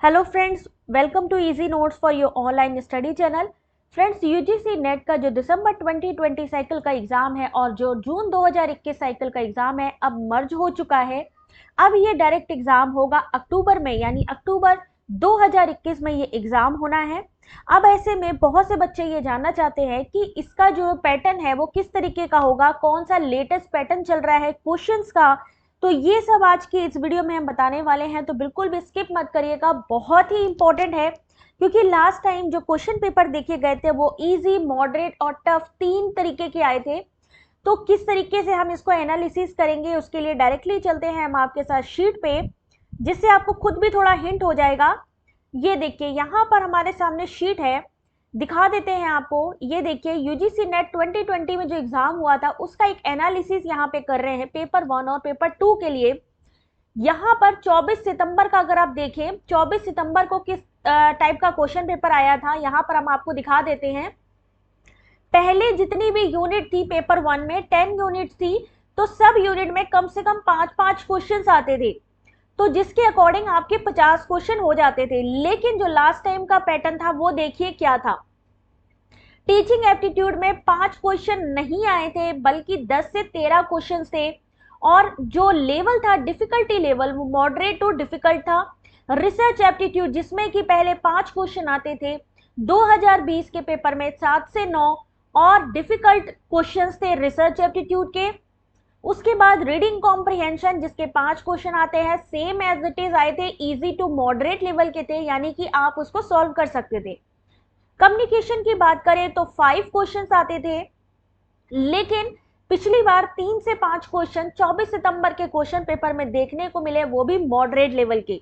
Hello friends, welcome to easy notes for your online study channel. Friends, UGC NET का जो दिसंबर 2020 cycle का exam है और जो जून 2021 साइकिल का एग्जाम है अब मर्ज हो चुका है। अब ये डायरेक्ट एग्जाम होगा अक्टूबर में, यानी अक्टूबर 2021 में ये एग्जाम होना है। अब ऐसे में बहुत से बच्चे ये जानना चाहते हैं कि इसका जो पैटर्न है वो किस तरीके का होगा, कौन सा लेटेस्ट पैटर्न चल रहा है क्वेश्चंस का। तो ये सब आज की इस वीडियो में हम बताने वाले हैं, तो बिल्कुल भी स्किप मत करिएगा, बहुत ही इंपॉर्टेंट है। क्योंकि लास्ट टाइम जो क्वेश्चन पेपर देखे गए थे वो इजी, मॉडरेट और टफ तीन तरीके के आए थे। तो किस तरीके से हम इसको एनालिसिस करेंगे उसके लिए डायरेक्टली चलते हैं हम आपके साथ शीट पे, जिससे आपको खुद भी थोड़ा हिंट हो जाएगा। ये देखिए यहाँ पर हमारे सामने शीट है, दिखा देते हैं आपको। ये देखिए यूजीसी नेट 2020 में जो एग्जाम हुआ था उसका एक एनालिसिस यहाँ पे कर रहे हैं पेपर 1 और पेपर 2 के लिए। यहाँ पर 24 सितंबर का अगर आप देखें, 24 सितंबर को किस टाइप का क्वेश्चन पेपर आया था यहाँ पर हम आपको दिखा देते हैं। पहले जितनी भी यूनिट थी पेपर 1 में 10 यूनिट थी, तो सब यूनिट में कम से कम 5-5 क्वेश्चन आते थे, तो जिसके अकॉर्डिंग आपके 50 क्वेश्चन हो जाते थे। लेकिन जो लास्ट टाइम का पैटर्न था वो देखिए क्या था। टीचिंग एप्टीट्यूड में 5 क्वेश्चन नहीं आए थे, बल्कि 10 से 13 क्वेश्चन थे। और जो लेवल था, डिफिकल्टी लेवल, वो मॉडरेट टू डिफिकल्ट था। रिसर्च एप्टीट्यूड जिसमें कि पहले 5 क्वेश्चन आते थे 2020 के पेपर में 7 से 9, और डिफिकल्ट क्वेश्चंस थे रिसर्च एप्टीट्यूड के। उसके बाद रीडिंग कॉम्प्रिहेंशन जिसके 5 क्वेश्चन आते हैं, सेम एज इट इज आए थे, इजी टू मॉडरेट लेवल के थे, यानी कि आप उसको सॉल्व कर सकते थे। कम्युनिकेशन की बात करें तो 5 क्वेश्चंस आते थे, लेकिन पिछली बार 3 से 5 क्वेश्चन 24 सितंबर के क्वेश्चन पेपर में देखने को मिले, वो भी मॉडरेट लेवल के।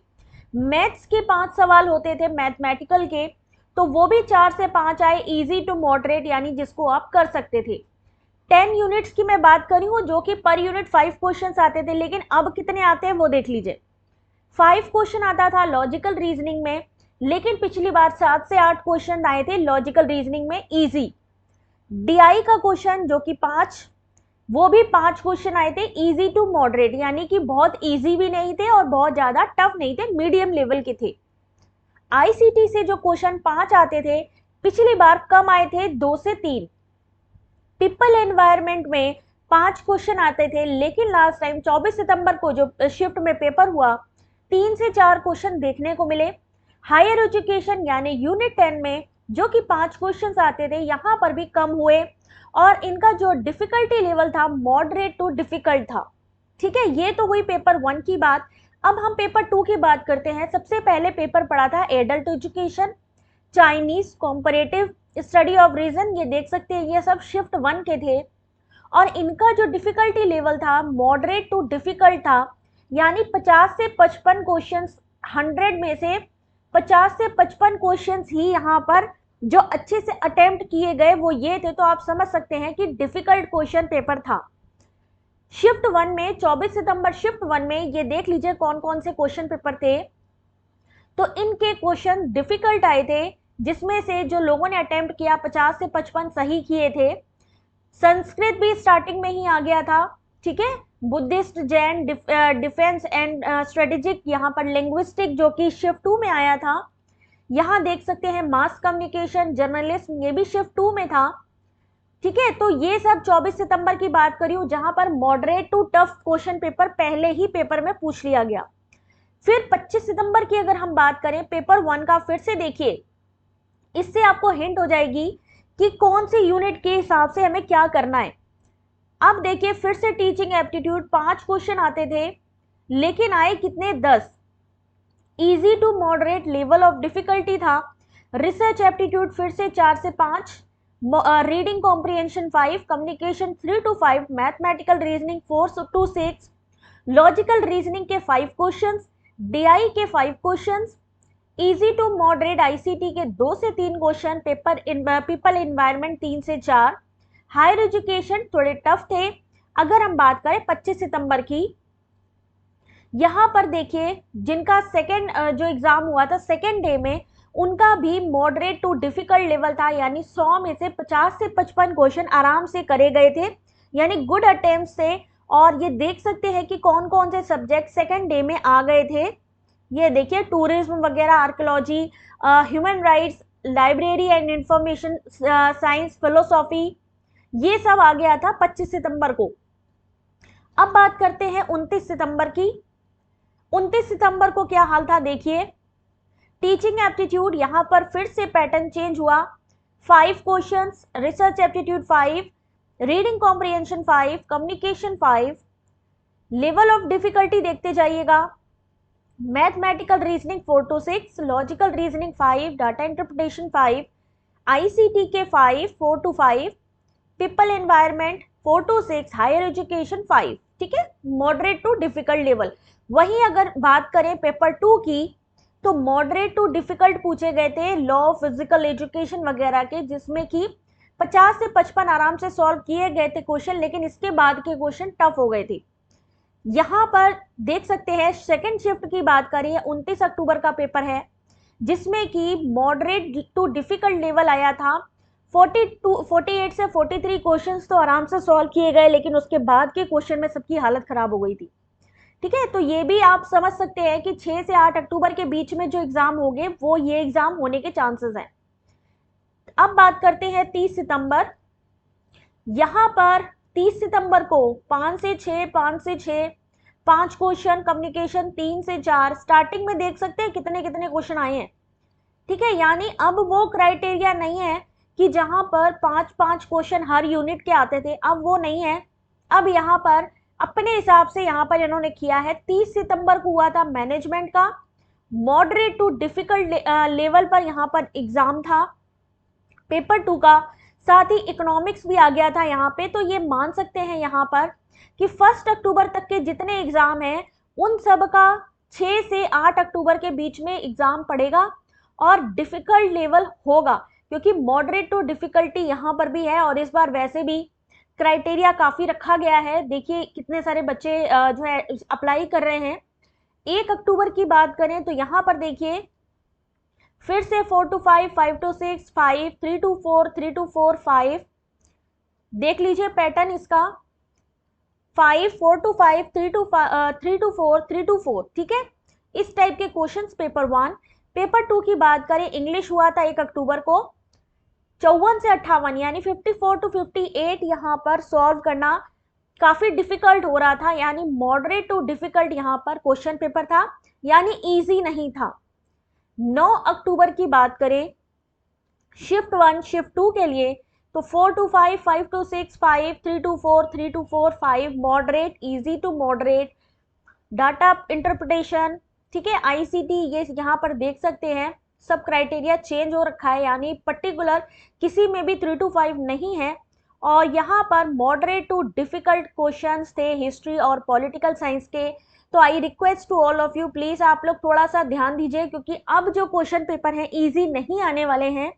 मैथ्स के 5 सवाल होते थे मैथमेटिकल के, तो वो भी 4 से 5 आए, इजी टू मॉडरेट, यानी जिसको आप कर सकते थे। 10 यूनिट्स की मैं बात करी हूँ, जो कि पर यूनिट 5 क्वेश्चन आते थे, लेकिन अब कितने आते हैं वो देख लीजिए। 5 क्वेश्चन आता था लॉजिकल रीजनिंग में, लेकिन पिछली बार 7 से 8 क्वेश्चन आए थे लॉजिकल रीजनिंग में इजी। डीआई का क्वेश्चन जो कि 5, वो भी 5 क्वेश्चन आए थे इजी टू मॉडरेट, यानी कि बहुत इजी भी नहीं थे और बहुत ज्यादा टफ नहीं थे, मीडियम लेवल के थे। आईसीटी से जो क्वेश्चन 5 आते थे, पिछली बार कम आए थे 2 से 3। पीपल एनवायरमेंट में 5 क्वेश्चन आते थे, लेकिन लास्ट टाइम 24 सितंबर को जो शिफ्ट में पेपर हुआ 3 से 4 क्वेश्चन देखने को मिले। हायर एजुकेशन यानी यूनिट 10 में जो कि 5 क्वेश्चंस आते थे, यहाँ पर भी कम हुए, और इनका जो डिफिकल्टी लेवल था मॉडरेट टू डिफिकल्ट था। ठीक है, ये तो हुई पेपर 1 की बात। अब हम पेपर 2 की बात करते हैं। सबसे पहले पेपर पढ़ा था adult education, Chinese, comparative study of reason, ये देख सकते हैं, ये सब शिफ्ट 1 के थे। और इनका जो डिफिकल्टी लेवल था मॉडरेट टू डिफिकल्ट था, यानी 50 से 55 क्वेश्चंस, 100 में से 50 से 55 क्वेश्चंस ही यहाँ पर जो अच्छे से अटेम्प्ट किए गए वो ये थे। तो आप समझ सकते हैं कि डिफिकल्ट क्वेश्चन पेपर था। शिफ्ट 1 में 24 सितंबर शिफ्ट 1 में ये देख लीजिए कौन कौन से क्वेश्चन पेपर थे। तो इनके क्वेश्चन डिफिकल्ट आए थे, जिसमें से जो लोगों ने अटेम्प्ट किया 50 से 55 सही किए थे। संस्कृत भी स्टार्टिंग में ही आ गया था, ठीक है। Buddhist, Jain, defence and strategic, यहाँ पर लिंग्विस्टिक जो कि शिफ्ट 2 में आया था। यहाँ देख सकते हैं मास कम्युनिकेशन, जर्नलिज्म, ये भी शिफ्ट 2 में था, ठीक है। तो ये सब 24 सितंबर की बात करी हूँ, जहां पर moderate to tough question paper पहले ही पेपर में पूछ लिया गया। फिर 25 सितंबर की अगर हम बात करें पेपर 1 का, फिर से देखिए, इससे आपको हिंट हो जाएगी कि कौन सी यूनिट के हिसाब से हमें क्या करना है। अब देखिए फिर से टीचिंग एप्टीट्यूड 5 क्वेश्चन आते थे, लेकिन आए कितने, 10। Easy to moderate level of difficulty था। रिसर्च एप्टीट्यूड फिर से 4 से 5, reading comprehension 5, communication 3 to 5, mathematical reasoning 4 to 6, logical reasoning के 5 क्वेश्चंस, डीआई के 5 questions, easy to moderate ICT के 2 से 3 क्वेश्चन, पीपल एनवायरनमेंट 3 से 4। हायर एजुकेशन थोड़े टफ थे। अगर हम बात करें 25 सितंबर की, यहाँ पर देखिए जिनका सेकेंड जो एग्जाम हुआ था सेकेंड डे में, उनका भी मॉडरेट टू डिफिकल्ट लेवल था, यानी 100 में से 50 से 55 क्वेश्चन आराम से करे गए थे, यानी गुड अटेम्प्ट से। और ये देख सकते हैं कि कौन कौन से सब्जेक्ट सेकेंड डे में आ गए थे, ये देखिए टूरिज्म वगैरह, archaeology, human rights, library and information science, philosophy, ये सब आ गया था 25 सितंबर को। अब बात करते हैं 29 सितंबर की। 29 सितंबर को क्या हाल था देखिए। टीचिंग एप्टीट्यूड, यहां पर फिर से पैटर्न चेंज हुआ। 5 questions, research aptitude 5, reading comprehension 5, communication 5। Level of difficulty देखते जाइएगा। Mathematical reasoning 4 to 6, logical reasoning 5, data interpretation 5, ICT के 5 4 to 5, people environment 4 to 6, higher education 5। ठीक है, मॉडरेट टू डिफिकल्ट लेवल। वहीं अगर बात करें पेपर 2 की, तो मॉडरेट टू डिफिकल्ट पूछे गए थे लॉ, फिजिकल एजुकेशन वगैरह के, जिसमें कि 50 से 55 आराम से सॉल्व किए गए थे क्वेश्चन, लेकिन इसके बाद के क्वेश्चन टफ हो गए थे। यहां पर देख सकते हैं सेकंड शिफ्ट की बात करें, 29 अक्टूबर का पेपर है, जिसमें कि मॉडरेट टू डिफिकल्ट लेवल आया था। 48 से 43 क्वेश्चंस तो आराम से सॉल्व किए गए, लेकिन उसके बाद के क्वेश्चन में सबकी हालत खराब हो गई थी। ठीक है, तो ये भी आप समझ सकते हैं कि 6 से 8 अक्टूबर के बीच में जो एग्जाम होंगे वो ये एग्जाम होने के चांसेस हैं। अब बात करते हैं 30 सितंबर। यहां पर 30 सितंबर को 5 से 6, 5 क्वेश्चन, कम्युनिकेशन 3 से 4। स्टार्टिंग में देख सकते हैं कितने कितने क्वेश्चन आए हैं। ठीक है, यानी अब वो क्राइटेरिया नहीं है कि जहां पर 5 क्वेश्चन हर यूनिट के आते थे, अब वो नहीं है। अब यहाँ पर अपने हिसाब से यहाँ पर इन्होंने किया है। 30 सितंबर को हुआ था मैनेजमेंट का मॉडरेट टू डिफिकल्ट लेवल पर यहाँ पर एग्जाम था पेपर 2 का। साथ ही इकोनॉमिक्स भी आ गया था यहाँ पे। तो ये मान सकते हैं यहाँ पर कि 1 अक्टूबर तक के जितने एग्जाम हैं उन सब का 6 से 8 अक्टूबर के बीच में एग्जाम पड़ेगा और डिफिकल्ट लेवल होगा, क्योंकि मॉडरेट टू डिफिकल्टी यहाँ पर भी है। और इस बार वैसे भी क्राइटेरिया काफी रखा गया है। देखिए कितने सारे बच्चे जो है अप्लाई कर रहे हैं। 1 अक्टूबर की बात करें तो यहाँ पर देखिए फिर से 4 to 5, 5 to 6, 5, 3 to 4, 3 to 4, 5। देख लीजिए पैटर्न इसका 5, 4 to 5, 3 to 4, 3 to 4। ठीक है, इस टाइप के क्वेश्चंस पेपर 1। पेपर 2 की बात करें, इंग्लिश हुआ था 1 अक्टूबर को। 54 से 58 यानी 54 to 58 यहाँ पर सॉल्व करना काफी डिफिकल्ट हो रहा था, यानी मॉडरेट टू डिफिकल्ट यहाँ पर क्वेश्चन पेपर था, यानी इजी नहीं था। 9 अक्टूबर की बात करें शिफ्ट 1 शिफ्ट 2 के लिए, तो 4 to 5, 5 to 6, 5, 3 to 4, 3 to 4, 5 moderate, easy to moderate, data interpretation. ठीक है, आईसीटी, ये यहाँ पर देख सकते हैं सब क्राइटेरिया चेंज हो रखा है, यानी पर्टिकुलर किसी में भी 3 to 5 नहीं है। और यहाँ पर मॉडरेट टू डिफिकल्ट क्वेश्चंस थे हिस्ट्री और पॉलिटिकल साइंस के। तो I request to all of you, please आप लोग थोड़ा सा ध्यान दीजिए, क्योंकि अब जो क्वेश्चन पेपर हैं इजी नहीं आने वाले हैं,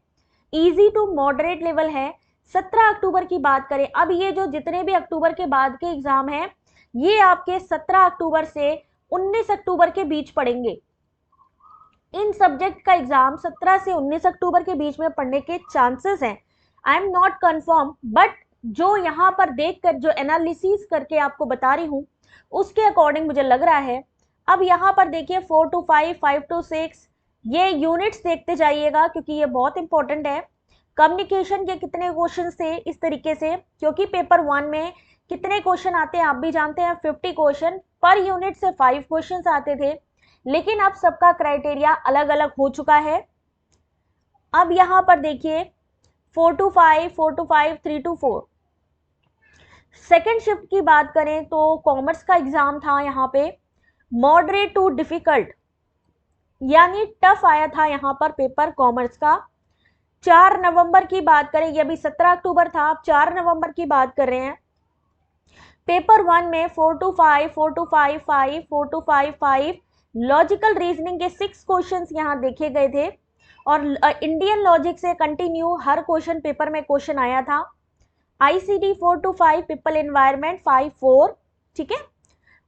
इजी टू मॉडरेट लेवल है। 17 अक्टूबर की बात करें, अब ये जो जितने भी अक्टूबर के बाद के एग्जाम हैं ये आपके 17 अक्टूबर से 19 अक्टूबर के बीच पढ़ेंगे। इन सब्जेक्ट का एग्जाम 17 से 19 अक्टूबर के बीच में पढ़ने के चांसेस हैं। I am not confirm, but जो यहाँ पर देखकर जो एनालिसिस करके आपको बता रही हूँ उसके अकॉर्डिंग मुझे लग रहा है। अब यहाँ पर देखिए 4 to 5, 5 to 6, ये यूनिट्स देखते जाइएगा क्योंकि ये बहुत इंपॉर्टेंट है। कम्युनिकेशन के कितने क्वेश्चन थे इस तरीके से, क्योंकि पेपर 1 में कितने क्वेश्चन आते हैं आप भी जानते हैं, 50 क्वेश्चन पर यूनिट से 5 क्वेश्चन आते थे, लेकिन अब सबका क्राइटेरिया अलग अलग हो चुका है। अब यहाँ पर देखिए 4 to 5, 4 to 5, 3 to 4। Second shift की बात करें तो कॉमर्स का एग्जाम था यहाँ पे मॉडरेट टू डिफिकल्ट, यानी टफ आया था यहाँ पर पेपर कॉमर्स का। 4 नवंबर की बात करें, ये अभी 17 अक्टूबर था, आप 4 नवंबर की बात कर रहे हैं। पेपर 1 में 4 to 5, 4 to 5, 5, 4 to 5, 5 logical reasoning के 6 क्वेश्चंस यहाँ देखे गए थे और इंडियन लॉजिक से कंटिन्यू हर क्वेश्चन पेपर में क्वेश्चन आया था। ICT 4 to 5, people environment 5, 4। ठीक है,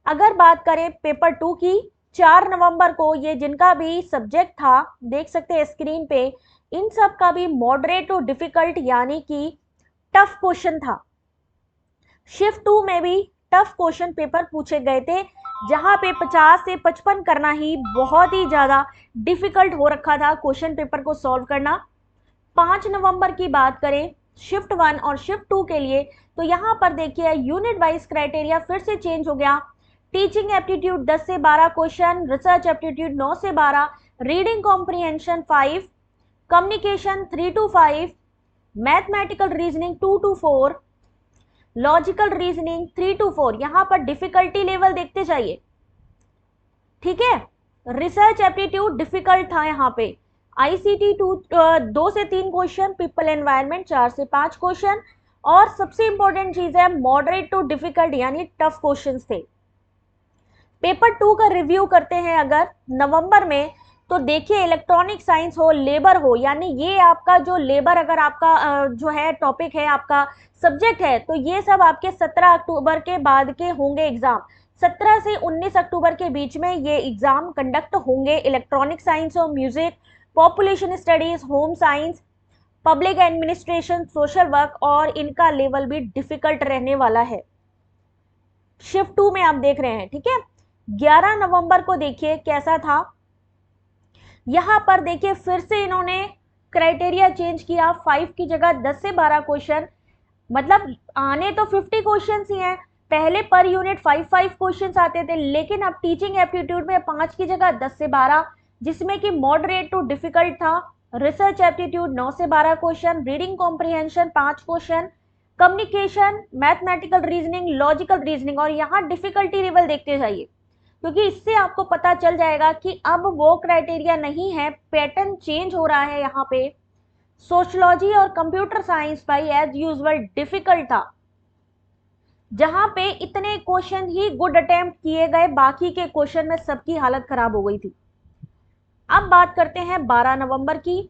अगर बात करें पेपर 2 की, 4 नवंबर को ये जिनका भी सब्जेक्ट था देख सकते हैं स्क्रीन पे, इन सब का भी मॉडरेट टू डिफिकल्ट यानी कि टफ क्वेश्चन था। शिफ्ट 2 में भी टफ क्वेश्चन पेपर पूछे गए थे, जहां पे 50 से 55 करना ही बहुत ही ज्यादा डिफिकल्ट हो रखा था क्वेश्चन पेपर को सॉल्व करना। 5 नवंबर की बात करें शिफ्ट 1 और शिफ्ट 2 के लिए, तो यहाँ पर देखिए यूनिट वाइज क्राइटेरिया फिर से चेंज हो गया। टीचिंग एप्टीट्यूड 10 से 12 क्वेश्चन, रिसर्च एप्टीट्यूड 9 से 12, reading comprehension 5, communication 3 to 5, mathematical reasoning 2 to 4, logical reasoning 3 to 4। यहाँ पर डिफिकल्टी लेवल देखते जाइए, ठीक है। रिसर्च एप्टीट्यूड डिफिकल्ट था यहाँ पे, आईसीटी 2 से 3 क्वेश्चन, पीपल एनवायरनमेंट 4 से 5 क्वेश्चन, और सबसे इंपॉर्टेंट चीज है मॉडरेट टू डिफिकल्ट यानी टफ क्वेश्चंस थे। पेपर 2 का रिव्यू करते हैं अगर नवंबर में, तो देखिए इलेक्ट्रॉनिक साइंस हो, लेबर हो, यानी ये आपका जो लेबर अगर आपका जो है टॉपिक है, आपका सब्जेक्ट है, तो ये सब आपके 17 अक्टूबर के बाद के होंगे एग्जाम। 17 से 19 अक्टूबर के बीच में ये एग्जाम कंडक्ट होंगे। इलेक्ट्रॉनिक साइंस और music, population studies, home science, public administration, social work, और इनका लेवल भी डिफिकल्ट रहने वाला है। शिफ्ट 2 में आप देख रहे हैं, ठीक है। 11 नवंबर को देखिए कैसा था, यहां पर देखिए फिर से इन्होंने क्राइटेरिया चेंज किया। 5 की जगह 10 से 12 क्वेश्चन, मतलब आने तो 50 क्वेश्चन ही हैं, पहले पर यूनिट 5 क्वेश्चंस आते थे, लेकिन अब टीचिंग एप्टीट्यूड में 5 की जगह 10 से 12, जिसमें कि मॉडरेट टू डिफिकल्ट था। रिसर्च एप्टीट्यूड 9 से 12 question, reading comprehension 5 question, communication, mathematical reasoning, logical reasoning, और यहाँ डिफिकल्टी लेवल देखते जाइए, क्योंकि इससे आपको पता चल जाएगा कि अब वो क्राइटेरिया नहीं है, पैटर्न चेंज हो रहा है। यहाँ पे सोशलॉजी और कंप्यूटर साइंस भाई एज यूजुअल डिफिकल्ट था, जहां पे इतने क्वेश्चन ही गुड अटेम्प्ट किए गए, बाकी के क्वेश्चन में सबकी हालत खराब हो गई थी। अब बात करते हैं 12 नवंबर की।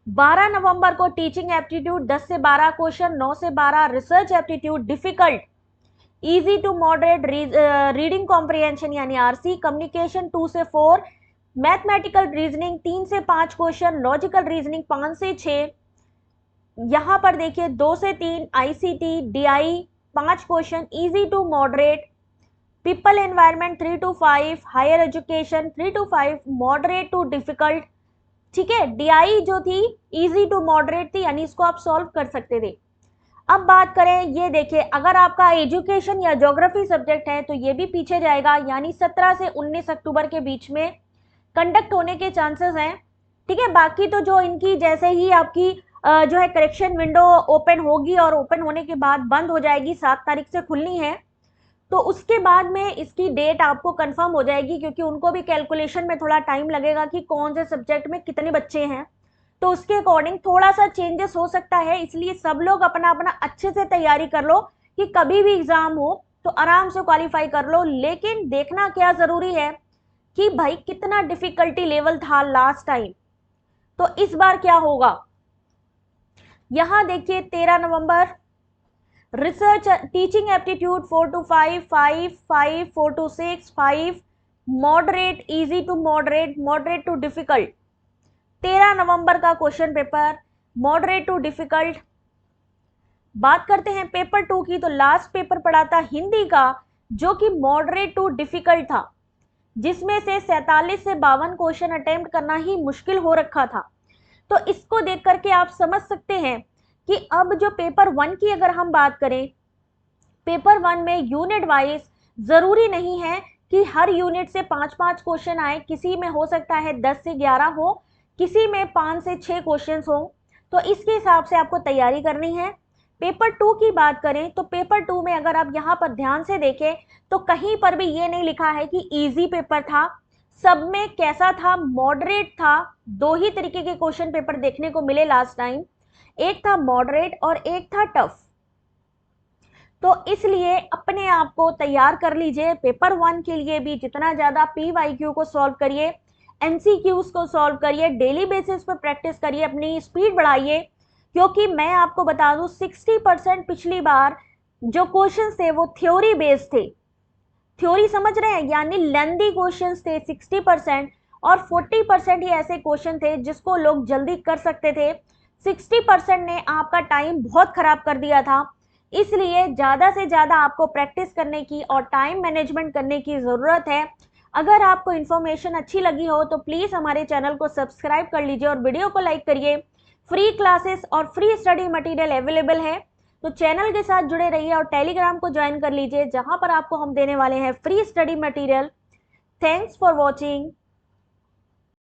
12 नवंबर को टीचिंग एप्टीट्यूड 10 से 12 क्वेश्चन, 9 से 12, research aptitude difficult, easy to moderate, reading comprehension यानी आरसी, कम्युनिकेशन 2 से 4, मैथमेटिकल रीजनिंग 3 से 5 क्वेश्चन, लॉजिकल रीजनिंग 5 से 6, यहां पर देखिए 2 से 3, ICT, DI 5 question, easy to moderate, people environment 3 to 5, higher education 3 to 5, moderate to difficult, ठीक है। डीआई जो थी इजी टू मॉडरेट थी, यानी इसको आप सॉल्व कर सकते थे। अब बात करें, ये देखिए अगर आपका एजुकेशन या ज्योग्राफी सब्जेक्ट है तो ये भी पीछे जाएगा, यानी 17 से 19 अक्टूबर के बीच में कंडक्ट होने के चांसेस हैं, ठीक है। बाकी तो जो इनकी जैसे ही आपकी जो है करेक्शन विंडो ओपन होगी और ओपन होने के बाद बंद हो जाएगी, 7 तारीख से खुलनी है, तो उसके बाद में इसकी डेट आपको कंफर्म हो जाएगी, क्योंकि उनको भी कैलकुलेशन में थोड़ा टाइम लगेगा कि कौन से सब्जेक्ट में कितने बच्चे हैं, तो उसके अकॉर्डिंग थोड़ा सा चेंजेस हो सकता है। इसलिए सब लोग अपना अपना अच्छे से तैयारी कर लो कि कभी भी एग्जाम हो तो आराम से क्वालिफाई कर लो। लेकिन देखना क्या जरूरी है कि भाई कितना डिफिकल्टी लेवल था लास्ट टाइम, तो इस बार क्या होगा। यहां देखिए 13 नवंबर, research teaching aptitude 4 to 5, 5, 5, 4 to 6, 5, moderate, easy to moderate, moderate to difficult. 13 नवंबर का question paper moderate to difficult. बात करते हैं पेपर 2 की, तो लास्ट पेपर पड़ा था हिंदी का, जो कि मॉडरेट टू डिफिकल्ट था, जिसमें से 47 से 52 क्वेश्चन अटेम्प्ट करना ही मुश्किल हो रखा था। तो इसको देख करके आप समझ सकते हैं कि अब जो पेपर 1 की अगर हम बात करें, पेपर 1 में यूनिट वाइज जरूरी नहीं है कि हर यूनिट से 5-5 क्वेश्चन आए, किसी में हो सकता है 10 से 11 हो, किसी में 5 से 6 क्वेश्चन हो, तो इसके हिसाब से आपको तैयारी करनी है। पेपर 2 की बात करें तो पेपर 2 में अगर आप यहाँ पर ध्यान से देखें तो कहीं पर भी ये नहीं लिखा है कि इजी पेपर था, सब में कैसा था, मॉडरेट था। 2 ही तरीके के क्वेश्चन पेपर देखने को मिले लास्ट टाइम, एक था मॉडरेट और एक था टफ। तो इसलिए अपने आप को तैयार कर लीजिए पेपर 1 के लिए भी, जितना ज्यादा PYQ को सॉल्व करिए, MCQs को सॉल्व करिए, डेली बेसिस पर प्रैक्टिस करिए, अपनी स्पीड बढ़ाइए, क्योंकि मैं आपको बता दूं 60% पिछली बार जो क्वेश्चन थे वो थ्योरी बेस्ड थे। थ्योरी समझ रहे हैं, यानी लेंदी क्वेश्चंस थे 60%, और 40% ही ऐसे क्वेश्चन थे जिसको लोग जल्दी कर सकते थे। 60% ने आपका टाइम बहुत खराब कर दिया था। इसलिए ज़्यादा से ज़्यादा आपको प्रैक्टिस करने की और टाइम मैनेजमेंट करने की ज़रूरत है। अगर आपको इन्फॉर्मेशन अच्छी लगी हो तो प्लीज़ हमारे चैनल को सब्सक्राइब कर लीजिए और वीडियो को लाइक करिए। फ्री क्लासेस और फ्री स्टडी मटेरियल अवेलेबल है, तो चैनल के साथ जुड़े रहिए और टेलीग्राम को ज्वाइन कर लीजिए, जहां पर आपको हम देने वाले हैं free study material. Thanks for watching.